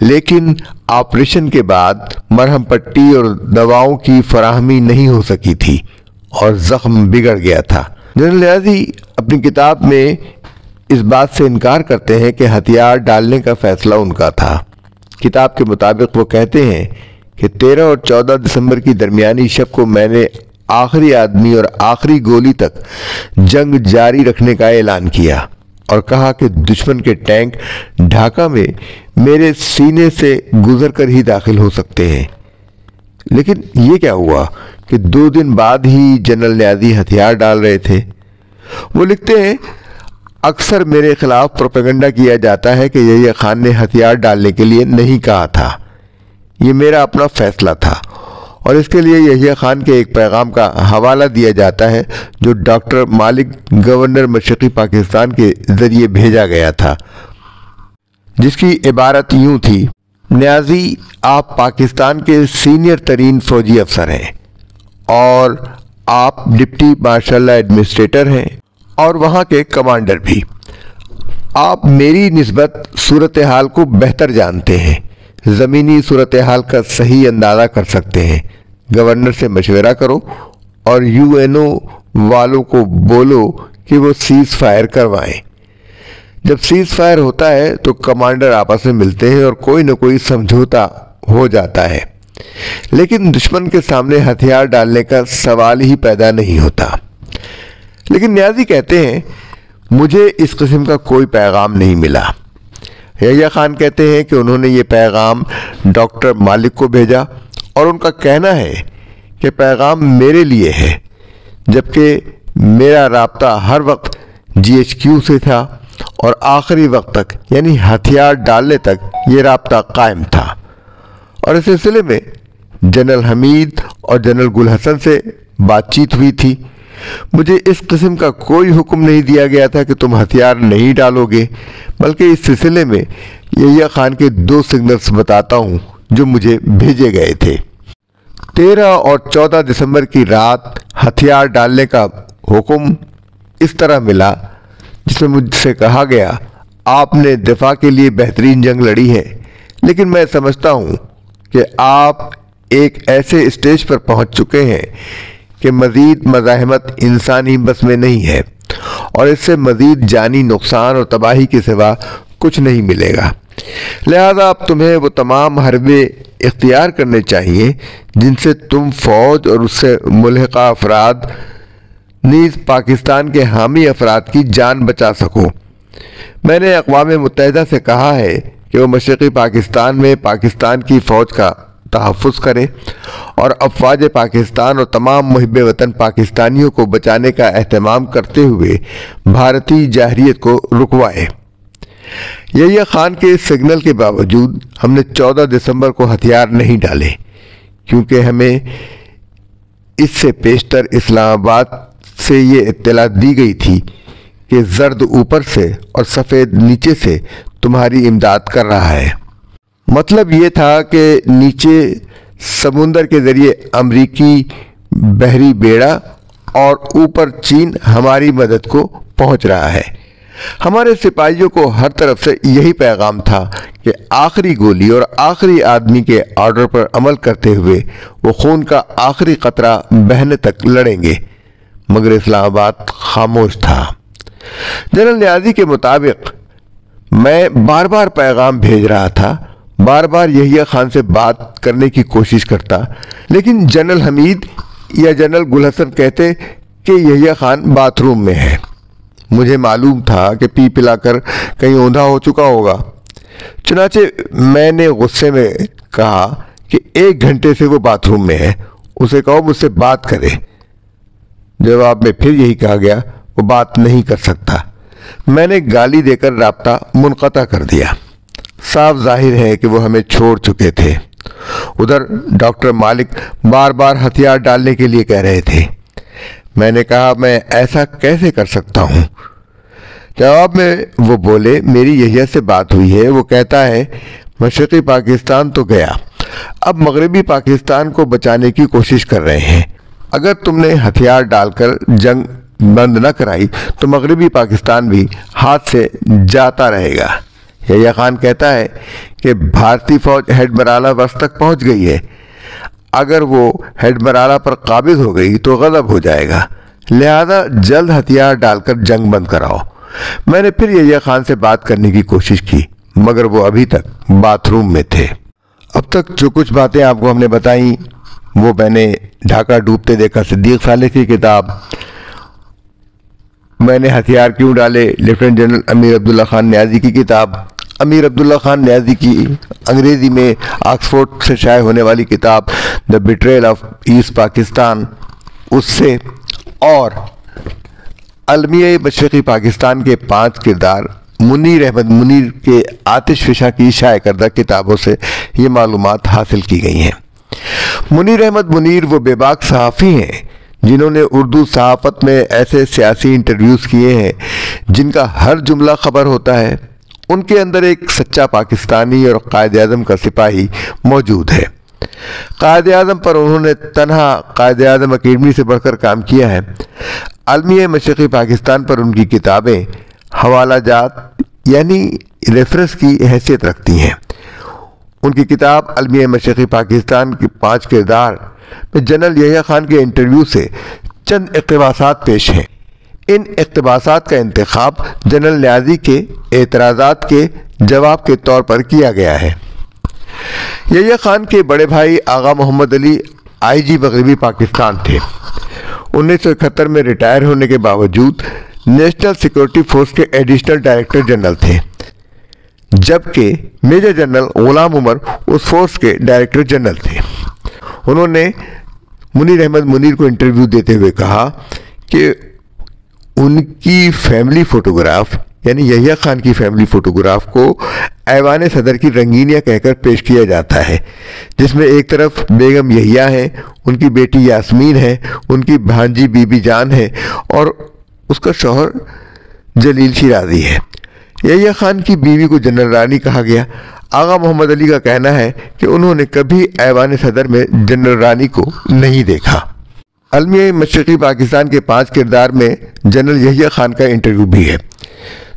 لیکن آپریشن کے بعد مرہم پٹی اور دواؤں کی فراہمی نہیں ہو سکی تھی اور زخم بگڑ گیا تھا۔ جنرل نیازی اپنی کتاب میں اس بات سے انکار کرتے ہیں کہ ہتھیار ڈالنے کا فیصلہ ان کا تھا۔ کتاب کے مطابق وہ کہتے ہیں کہ 13 اور 14 دسمبر کی درمیانی شب کو میں نے آخری آدمی اور آخری گولی تک جنگ جاری رکھنے کا اعلان کیا اور کہا کہ دشمن کے ٹینک ڈھاکہ میں میرے سینے سے گزر کر ہی داخل ہو سکتے ہیں۔ لیکن یہ کیا ہوا کہ 2 دن بعد ہی جنرل نیازی ہتھیار ڈال رہے تھے۔ وہ لکھتے ہیں، اکثر میرے خلاف پروپیگنڈا کیا جاتا ہے کہ یحییٰ خان نے ہتھیار ڈالنے کے لیے نہیں کہا تھا، یہ میرا اپنا فیصلہ تھا، اور اس کے لیے یحییٰ خان کے ایک پیغام کا حوالہ دیا جاتا ہے جو ڈاکٹر مالک گورنر مشرقی پاکستان کے ذریعے بھیجا گیا تھا، جس کی عبارت یوں تھی: نیازی، آپ پاکستان کے سینئر ترین فوجی افسر ہیں اور آپ ڈپٹی مارشل ایڈمنسٹریٹر ہیں اور وہاں کے کمانڈر بھی۔ آپ میری نسبت صورتحال کو بہتر جانتے ہیں، زمینی صورتحال کا صحیح اندازہ کر سکتے ہیں۔ گورنر سے مشورہ کرو اور UN والوں کو بولو کہ وہ سیز فائر کروائیں۔ جب سیز فائر ہوتا ہے تو کمانڈر آپس میں ملتے ہیں اور کوئی نہ کوئی سمجھوتا ہو جاتا ہے، لیکن دشمن کے سامنے ہتھیار ڈالنے کا سوال ہی پیدا نہیں ہوتا۔ لیکن نیازی کہتے ہیں، مجھے اس قسم کا کوئی پیغام نہیں ملا۔ یحییٰ خان کہتے ہیں کہ انہوں نے یہ پیغام ڈاکٹر مالک کو بھیجا اور ان کا کہنا ہے کہ پیغام میرے لیے ہے، جبکہ میرا رابطہ ہر وقت GHQ سے تھا اور آخری وقت تک، یعنی ہتھیار ڈالنے تک، یہ رابطہ قائم تھا۔ اور اس سلسلے میں جنرل حمید اور جنرل گل حسن سے بات چیت ہوئی تھی۔ مجھے اس قسم کا کوئی حکم نہیں دیا گیا تھا کہ تم ہتھیار نہیں ڈالو گے، بلکہ اس سلسلے میں یحییٰ خان کے 2 سگنلز بتاتا ہوں جو مجھے بھیجے گئے تھے۔ 13 اور 14 دسمبر کی رات ہتھیار ڈالنے کا حکم اس طرح ملا، جس میں مجھ سے کہا گیا، آپ نے دفاع کے لیے بہترین جنگ لڑی ہے، لیکن میں سمجھتا ہوں کہ آپ ایک ایسے اسٹیج پر پہنچ چکے ہیں کہ مزید مزاحمت انسانی بس میں نہیں ہے اور اس سے مزید جانی نقصان اور تباہی کے سوا کچھ نہیں ملے گا۔ لہذا اب تمہیں وہ تمام حربے اختیار کرنے چاہیے جن سے تم فوج اور اس سے ملحقہ افراد نیز پاکستان کے حامی افراد کی جان بچا سکو۔ میں نے اقوام متحدہ سے کہا ہے کہ وہ مشرقی پاکستان میں پاکستان کی فوج کا تحفظ کرے اور افواج پاکستان اور تمام محب وطن پاکستانیوں کو بچانے کا اہتمام کرتے ہوئے بھارتی جارحیت کو رکوائے۔ یحییٰ خان کے سگنل کے باوجود ہم نے 14 دسمبر کو ہتھیار نہیں ڈالے، کیونکہ ہمیں اس سے پیشتر اسلام آباد سے یہ اطلاع دی گئی تھی کہ زرد اوپر سے اور سفید نیچے سے تمہاری امداد کر رہا ہے۔ مطلب یہ تھا کہ نیچے سمندر کے ذریعے امریکی بحری بیڑا اور اوپر چین ہماری مدد کو پہنچ رہا ہے۔ ہمارے سپاہیوں کو ہر طرف سے یہی پیغام تھا کہ آخری گولی اور آخری آدمی کے آرڈر پر عمل کرتے ہوئے وہ خون کا آخری قطرہ بہنے تک لڑیں گے، مگر اسلام آباد خاموش تھا۔ جنرل نیازی کے مطابق میں بار بار پیغام بھیج رہا تھا، بار بار یحییٰ خان سے بات کرنے کی کوشش کرتا، لیکن جنرل حمید یا جنرل گل حسن کہتے کہ یحییٰ خان باتھ روم میں ہے۔ مجھے معلوم تھا کہ پی پلا کر کہیں اوندھا ہو چکا ہوگا، چنانچہ میں نے غصے میں کہا کہ 1 گھنٹے سے وہ باتھ روم میں ہے، اسے کہو مجھ سے بات کرے۔ جواب میں پھر یہی کہا گیا، وہ بات نہیں کر سکتا۔ میں نے گالی دے کر رابطہ منقطع کر دیا۔ صاف ظاہر ہے کہ وہ ہمیں چھوڑ چکے تھے۔ ادھر ڈاکٹر مالک بار بار ہتھیار ڈالنے کے لیے کہہ رہے تھے۔ میں نے کہا، میں ایسا کیسے کر سکتا ہوں؟ جواب میں وہ بولے، میری یحییٰ سے بات ہوئی ہے، وہ کہتا ہے مشرقی پاکستان تو گیا، اب مغربی پاکستان کو بچانے کی کوشش کر رہے ہیں۔ اگر تم نے ہتھیار ڈال کر جنگ بند نہ کرائی تو مغربی پاکستان بھی ہاتھ سے جاتا رہے گا۔ یحییٰ خان کہتا ہے کہ بھارتی فوج ہیڈ مرالہ بس تک پہنچ گئی ہے، اگر وہ ہیڈ مرالہ پر قابض ہو گئی تو غضب ہو جائے گا، لہذا جلد ہتھیار ڈال کر جنگ بند کراؤ۔ میں نے پھر یحییٰ خان سے بات کرنے کی کوشش کی مگر وہ ابھی تک باتھ روم میں تھے۔ اب تک جو کچھ باتیں آپ کو ہم نے بتائیں وہ میں نے ڈھاکہ ڈوبتے دیکھا صدیق صالح کی کتاب، میں نے ہتھیار کیوں ڈالے لیفٹیننٹ جنرل امیر عبداللہ خان نیازی کی کتاب، امیر عبداللہ خان نیازی کی انگریزی میں آکسفورڈ سے شائع ہونے والی کتاب دا بیٹریل آف ایسٹ پاکستان اس سے، اور المیہ مشرقی پاکستان کے 5 کردار منیر احمد منیر کے آتش فشاں کی شائع کردہ کتابوں سے یہ معلومات حاصل کی گئی ہیں۔ منیر احمد منیر وہ بے باک صحافی ہیں جنہوں نے اردو صحافت میں ایسے سیاسی انٹرویوز کیے ہیں جن کا ہر جملہ خبر ہوتا ہے۔ ان کے اندر ایک سچا پاکستانی اور قائد اعظم کا سپاہی موجود ہے۔ قائد اعظم پر انہوں نے تنہا قائد اعظم اکیڈمی سے بڑھ کر کام کیا ہے۔ المیہ مشرقی پاکستان پر ان کی کتابیں حوالہ جات یعنی ریفرنس کی حیثیت رکھتی ہیں۔ ان کی کتاب المیہ مشرقی پاکستان کے 5 کردار میں جنرل یحییٰ خان کے انٹرویو سے چند اقتباسات پیش ہیں۔ ان اقتباسات کا انتخاب جنرل نیازی کے اعتراضات کے جواب کے طور پر کیا گیا ہے۔ یحییٰ خان کے بڑے بھائی آغا محمد علی IG مغربی پاکستان تھے۔ 1971 میں ریٹائر ہونے کے باوجود نیشنل سیکورٹی فورس کے ایڈیشنل ڈائریکٹر جنرل تھے، جبکہ میجر جنرل غلام عمر اس فورس کے ڈائریکٹر جنرل تھے۔ انہوں نے منیر احمد منیر کو انٹرویو دیتے ہوئے کہا کہ ان کی فیملی فوٹوگراف یعنی یحییٰ خان کی فیملی فوٹوگراف کو ایوان صدر کی رنگینیاں کہہ کر پیش کیا جاتا ہے، جس میں ایک طرف بیگم یحییٰ ہیں، ان کی بیٹی یاسمین ہے، ان کی بھانجی بی بی جان ہے اور اس کا شوہر جلیل شیرازی ہے۔ یحییٰ خان کی بیوی کو جنرل رانی کہا گیا۔ آغا محمد علی کا کہنا ہے کہ انہوں نے کبھی ایوان صدر میں جنرل رانی کو نہیں دیکھا۔ المیہ مشرقی پاکستان کے 5 کردار میں جنرل یحییٰ خان کا انٹرویو بھی ہے۔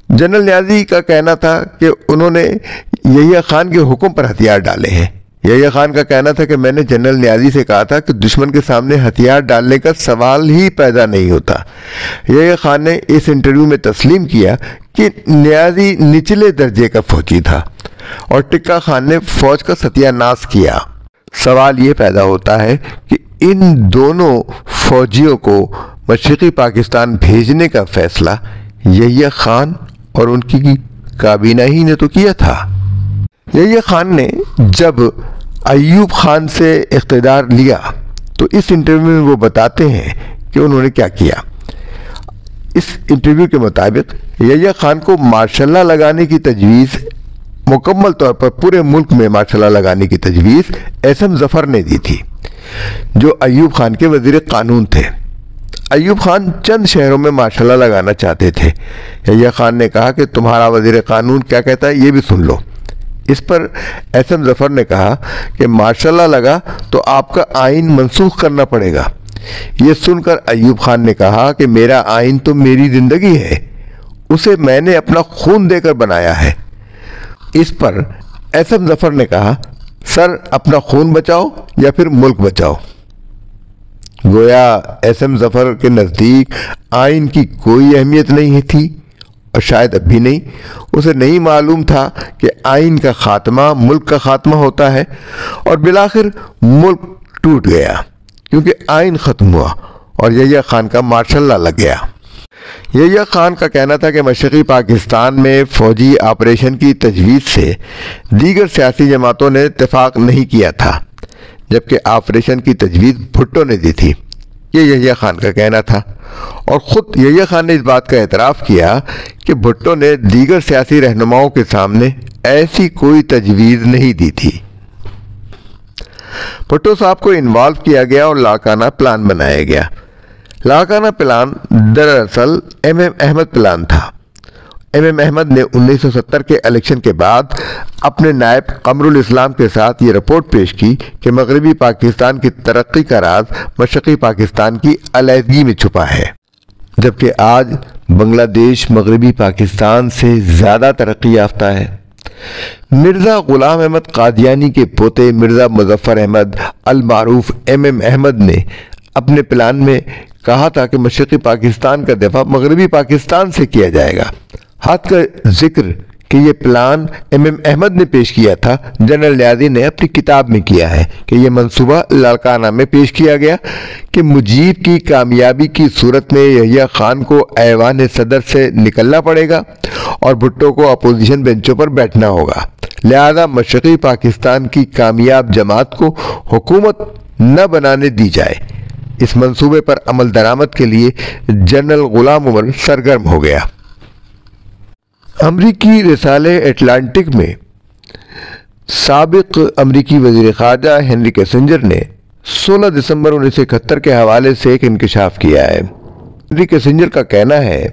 جنرل نیازی کا کہنا تھا کہ انہوں نے یحییٰ خان کے حکم پر ہتھیار ڈالے ہیں۔ یحییٰ خان کا کہنا تھا کہ میں نے جنرل نیازی سے کہا تھا کہ دشمن کے سامنے ہتھیار ڈالنے کا سوال ہی پیدا نہیں ہوتا۔ یحییٰ خان نے اس انٹرویو میں تسلیم کیا کہ نیازی نچلے درجے کا فوجی تھا اور ٹکا خان نے فوج کا ستیہ ناش کیا۔ سوال یہ پیدا ہوتا ہے کہ ان دونوں فوجیوں کو مشرقی پاکستان بھیجنے کا فیصلہ یحییٰ خان اور ان کی کابینہ ہی نے تو کیا تھا۔ یحییٰ خان نے جب ایوب خان سے اقتدار لیا تو اس انٹرویو میں وہ بتاتے ہیں کہ انہوں نے کیا کیا۔ اس انٹرویو کے مطابق یحییٰ خان کو مارشل لاء لگانے کی تجویز، مکمل طور پر پورے ملک میں مارشل لاء لگانے کی تجویز اعظم ظفر نے دی تھی، جو ایوب خان کے وزیر قانون تھے۔ ایوب خان چند شہروں میں مارشل لاء لگانا چاہتے تھے۔ یحییٰ خان نے کہا کہ تمہارا وزیر قانون کیا کہتا ہے یہ بھی سن لو۔ اس پر اعظم ظفر نے کہا کہ مارشل لاء لگا تو آپ کا آئین منسوخ کرنا پڑے گا۔ یہ سن کر ایوب خان نے کہا کہ میرا آئین تو میری زندگی ہے، اسے میں نے اپنا خون دے کر بنایا ہے۔ اس پر اعظم ظفر نے کہا سر اپنا خون بچاؤ یا پھر ملک بچاؤ۔ گویا اعظم ظفر کے نزدیک آئین کی کوئی اہمیت نہیں تھی اور شاید اب بھی نہیں۔ اسے نہیں معلوم تھا کہ آئین کا خاتمہ ملک کا خاتمہ ہوتا ہے، اور بالآخر ملک ٹوٹ گیا کیونکہ آئین ختم ہوا اور یحییٰ خان کا مارشل لاء لگ گیا۔ یحییٰ خان کا کہنا تھا کہ مشرقی پاکستان میں فوجی آپریشن کی تجویز سے دیگر سیاسی جماعتوں نے اتفاق نہیں کیا تھا، جبکہ آپریشن کی تجویز بھٹو نے دی تھی۔ یہ یحییٰ خان کا کہنا تھا، اور خود یحییٰ خان نے اس بات کا اعتراف کیا کہ بھٹو نے دیگر سیاسی رہنماؤں کے سامنے ایسی کوئی تجویز نہیں دی تھی۔ بھٹو صاحب کو انوالو کیا گیا اور لاڑکانہ پلان بنایا گیا۔ لاڑکانہ پلان دراصل ایم ایم احمد پلان تھا۔ ایم ایم احمد نے 1970 کے الیکشن کے بعد اپنے نائب قمر الاسلام کے ساتھ یہ رپورٹ پیش کی کہ مغربی پاکستان کی ترقی کا راز مشرقی پاکستان کی علیحدگی میں چھپا ہے، جبکہ آج بنگلہ دیش مغربی پاکستان سے زیادہ ترقی یافتہ ہے۔ مرزا غلام احمد قادیانی کے پوتے مرزا مظفر احمد المعروف MM احمد نے اپنے پلان میں کہا تھا کہ مشرقی پاکستان کا دفاع مغربی پاکستان سے کیا جائے گا۔ ہاتھ کا ذکر کہ یہ پلان MM احمد نے پیش کیا تھا، جنرل نیازی نے اپنی کتاب میں کیا ہے کہ یہ منصوبہ لاڑکانہ میں پیش کیا گیا کہ مجیب کی کامیابی کی صورت میں یحییٰ خان کو ایوان صدر سے نکلنا پڑے گا اور بھٹو کو اپوزیشن بینچوں پر بیٹھنا ہوگا، لہذا مشرقی پاکستان کی کامیاب جماعت کو حکومت نہ بنانے دی جائے۔ اس منصوبے پر عمل درآمد کے لیے جنرل غلام عمر سرگرم ہو گیا۔ امریکی رسالے اٹلانٹک میں سابق امریکی وزیر خارجہ ہنری کیسنجر نے 16 دسمبر 1971 کے حوالے سے ایک انکشاف کیا ہے۔ ہنری کیسنجر کا کہنا ہے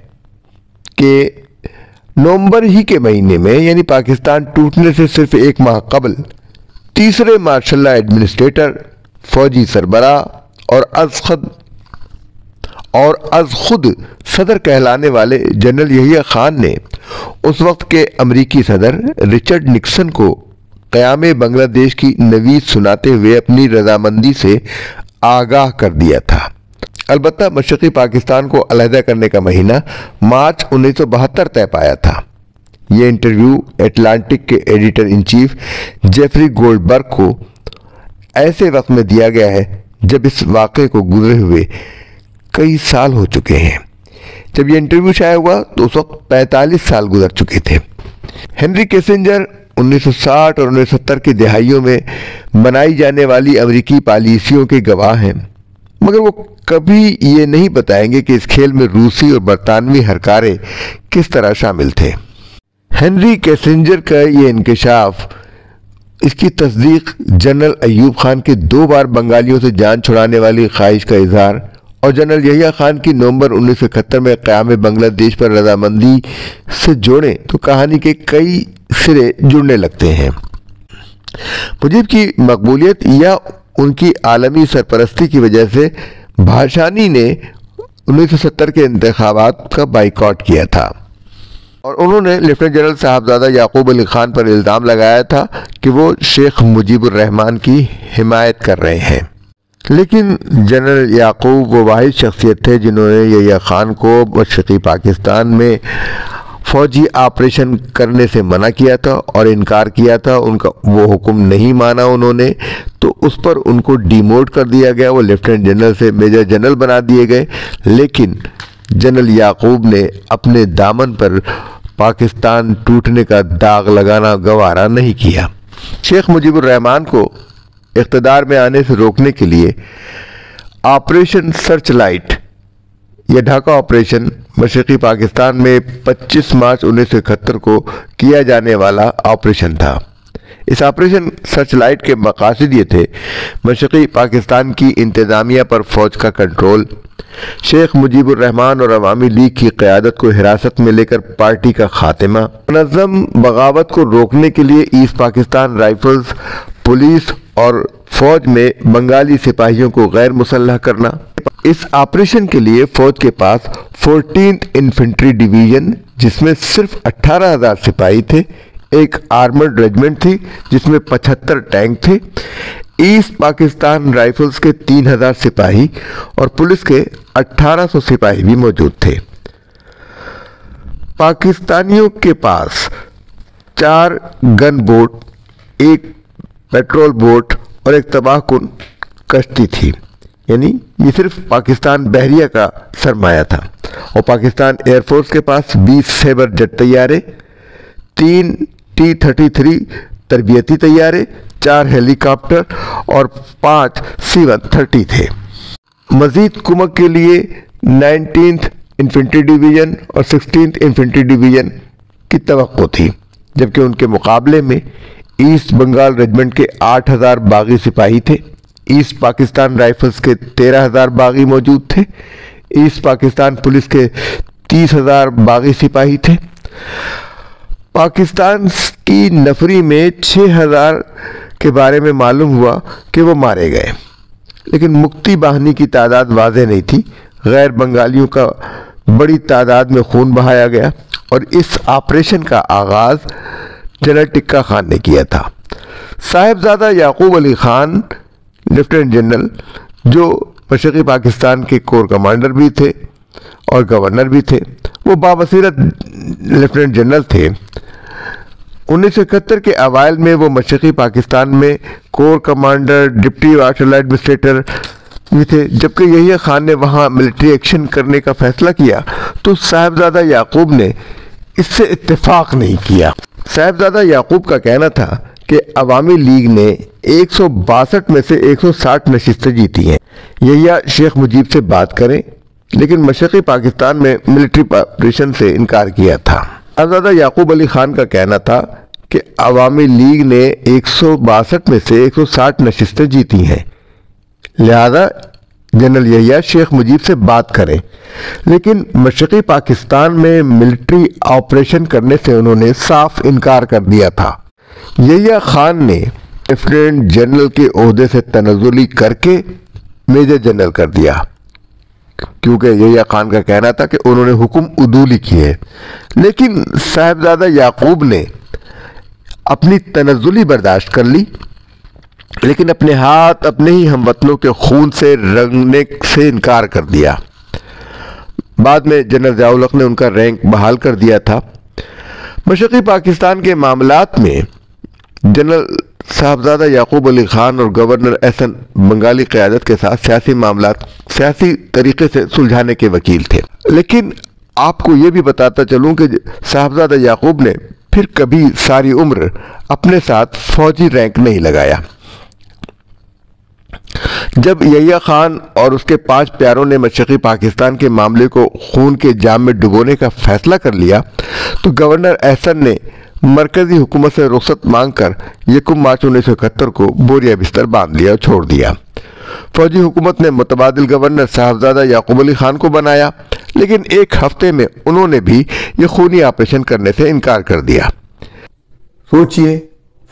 کہ نومبر ہی کے مہینے میں، یعنی پاکستان ٹوٹنے سے صرف ایک ماہ قبل، تیسرے مارشل لا ایڈمنسٹریٹر، فوجی سربراہ اور از خود صدر کہلانے والے جنرل یحییٰ خان نے اس وقت کے امریکی صدر رچرڈ نکسن کو قیام بنگلہ دیش کی نوید سناتے ہوئے اپنی رضامندی سے آگاہ کر دیا تھا۔ البتہ مشرقی پاکستان کو علیحدہ کرنے کا مہینہ مارچ 1972 طے پایا تھا۔ یہ انٹرویو اٹلانٹک کے ایڈیٹر ان چیف جیفری گولڈبرگ کو ایسے وقت میں دیا گیا ہے جب اس واقعے کو گزرے ہوئے کئی سال ہو چکے ہیں۔ جب یہ انٹرویو شائع ہوا تو اس وقت 45 سال گزر چکے تھے۔ ہنری کیسنجر 1960 اور 1970 کی دہائیوں میں بنائی جانے والی امریکی پالیسیوں کے گواہ ہیں، مگر وہ کبھی یہ نہیں بتائیں گے کہ اس کھیل میں روسی اور برطانوی ہرکارے کس طرح شامل تھے۔ ہنری کیسنجر کا یہ انکشاف، اس کی تصدیق جنرل ایوب خان کے 2 بار بنگالیوں سے جان چھڑانے والی خواہش کا اظہار اور جنرل یحییٰ خان کی نومبر 1971 میں قیام بنگلہ دیش پر رضامندی سے جوڑیں تو کہانی کے کئی سرے جڑنے لگتے ہیں۔ مجیب کی مقبولیت یا ان کی عالمی سرپرستی کی وجہ سے بھاشانی نے 1970 کے انتخابات کا بائیکاٹ کیا تھا اور انہوں نے لیفٹیننٹ جنرل صاحبزادہ یعقوب علی خان پر الزام لگایا تھا کہ وہ شیخ مجیب الرحمان کی حمایت کر رہے ہیں۔ لیکن جنرل یعقوب وہ واحد شخصیت تھے جنہوں نے یحییٰ خان کو مشرقی پاکستان میں فوجی آپریشن کرنے سے منع کیا تھا اور انکار کیا تھا۔ ان کا وہ حکم نہیں مانا انہوں نے، تو اس پر ان کو ڈیموٹ کر دیا گیا، وہ لیفٹیننٹ جنرل سے میجر جنرل بنا دیے گئے۔ لیکن جنرل یعقوب نے اپنے دامن پر پاکستان ٹوٹنے کا داغ لگانا گوارا نہیں کیا۔ شیخ مجیب الرحمان کو اقتدار میں آنے سے روکنے کے لیے آپریشن سرچ لائٹ یا ڈھاکہ آپریشن مشرقی پاکستان میں 25 مارچ 1971 کو کیا جانے والا آپریشن تھا۔ اس آپریشن سرچ لائٹ کے مقاصد یہ تھے: مشرقی پاکستان کی انتظامیہ پر فوج کا کنٹرول، شیخ مجیب الرحمان اور عوامی لیگ کی قیادت کو حراست میں لے کر پارٹی کا خاتمہ، منظم بغاوت کو روکنے کے لیے ایسٹ پاکستان رائفلز، پولیس اور فوج میں بنگالی سپاہیوں کو غیر مسلح کرنا۔ اس آپریشن کے لیے فوج کے پاس 14th انفنٹری ڈویژن، جس میں صرف 18,000 سپاہی تھے، ایک آرمرڈ ریجمنٹ تھی جس میں 75 ٹینک تھے، ایسٹ پاکستان رائفلز کے 3,000 سپاہی اور پولیس کے 1,800 سپاہی بھی موجود تھے۔ پاکستانیوں کے پاس 4 گن بوٹ، ایک پیٹرول بوٹ اور ایک تباہ کن کشتی تھی، یعنی یہ صرف پاکستان بحریہ کا سرمایہ تھا۔ اور پاکستان ایئر فورس کے پاس 20 سیبر جٹ طیارے، 3 T-33 تربیتی طیارے، 4 ہیلی کاپٹر اور 5 C-130 تھے۔ مزید کمک کے لیے 19th انفنٹری ڈویژن اور 16th انفنٹری ڈویژن کی توقع تھی، جبکہ ان کے مقابلے میں ایسٹ بنگال ریجمنٹ کے 8,000 باغی سپاہی تھے، ایسٹ پاکستان رائفلز کے 13,000 باغی موجود تھے، ایسٹ پاکستان پولیس کے 30,000 باغی سپاہی تھے۔ پاکستان کی نفری میں 6,000 کے بارے میں معلوم ہوا کہ وہ مارے گئے، لیکن مکتی باہنی کی تعداد واضح نہیں تھی۔ غیر بنگالیوں کا بڑی تعداد میں خون بہایا گیا اور اس آپریشن کا آغاز جنرل ٹکا خان نے کیا تھا۔ صاحبزادہ یعقوب علی خان لیفٹیننٹ جنرل، جو مشرقی پاکستان کے کور کمانڈر بھی تھے اور گورنر بھی تھے، وہ بابصیرت لیفٹیننٹ جنرل تھے۔ 1971 کے اوائل میں وہ مشرقی پاکستان میں corps commander, deputy martial administrator بھی تھے۔ جبکہ یحییٰ خان نے وہاں ملٹری ایکشن کرنے کا فیصلہ کیا تو صاحبزادہ یعقوب نے اس سے اتفاق نہیں کیا۔ صاحبزادہ یعقوب کا کہنا تھا کہ عوامی لیگ نے 162 میں سے 160 نشستیں جیتی ہیں۔ یحییٰ شیخ مجیب سے بات کریں، لیکن مشرقی پاکستان میں ملٹری آپریشن سے انکار کیا تھا۔ صاحبزادہ یعقوب علی خان کا کہنا تھا کہ عوامی لیگ نے 162 میں سے 160 نشستیں جیتی ہیں، لہذا جنرل یحییٰ شیخ مجیب سے بات کریں، لیکن مشرقی پاکستان میں ملٹری آپریشن کرنے سے انہوں نے صاف انکار کر دیا تھا۔ یحییٰ خان نے لیفٹیننٹ جنرل کے عہدے سے تنزلی کر کے میجر جنرل کر دیا، کیونکہ یحییٰ خان کا کہنا تھا کہ انہوں نے حکم عدولی کیے۔ لیکن صاحبزادہ یعقوب نے اپنی تنزلی برداشت کر لی، لیکن اپنے ہاتھ اپنے ہی ہم وطنوں کے خون سے رنگنے سے انکار کر دیا۔ بعد میں جنرل ضیاء الحق نے ان کا رینک بحال کر دیا تھا۔ مشرقی پاکستان کے معاملات میں جنرل صاحبزادہ یعقوب علی خان اور گورنر احسن بنگالی قیادت کے ساتھ سیاسی معاملات سیاسی طریقے سے سلجھانے کے وکیل تھے۔ لیکن آپ کو یہ بھی بتاتا چلوں کہ صاحبزادہ یعقوب نے پھر کبھی ساری عمر اپنے ساتھ فوجی رینک نہیں لگایا۔ جب یحییٰ خان اور اس کے 5 پیاروں نے مشرقی پاکستان کے معاملے کو خون کے جام میں ڈبونے کا فیصلہ کر لیا تو گورنر احسن نے مرکزی حکومت سے رخصت مانگ کر 1 مارچ 1971 کو بوریا بستر باندھ لیا اور چھوڑ دیا۔ فوجی حکومت نے متبادل گورنر صاحبزادہ یعقوب علی خان کو بنایا، لیکن 1 ہفتے میں انہوں نے بھی یہ خونی آپریشن کرنے سے انکار کر دیا۔ سوچئے،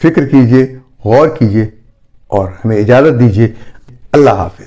فکر کیجئے، غور کیجئے اور ہمیں اجازت دیجئے۔ اللہ حافظ۔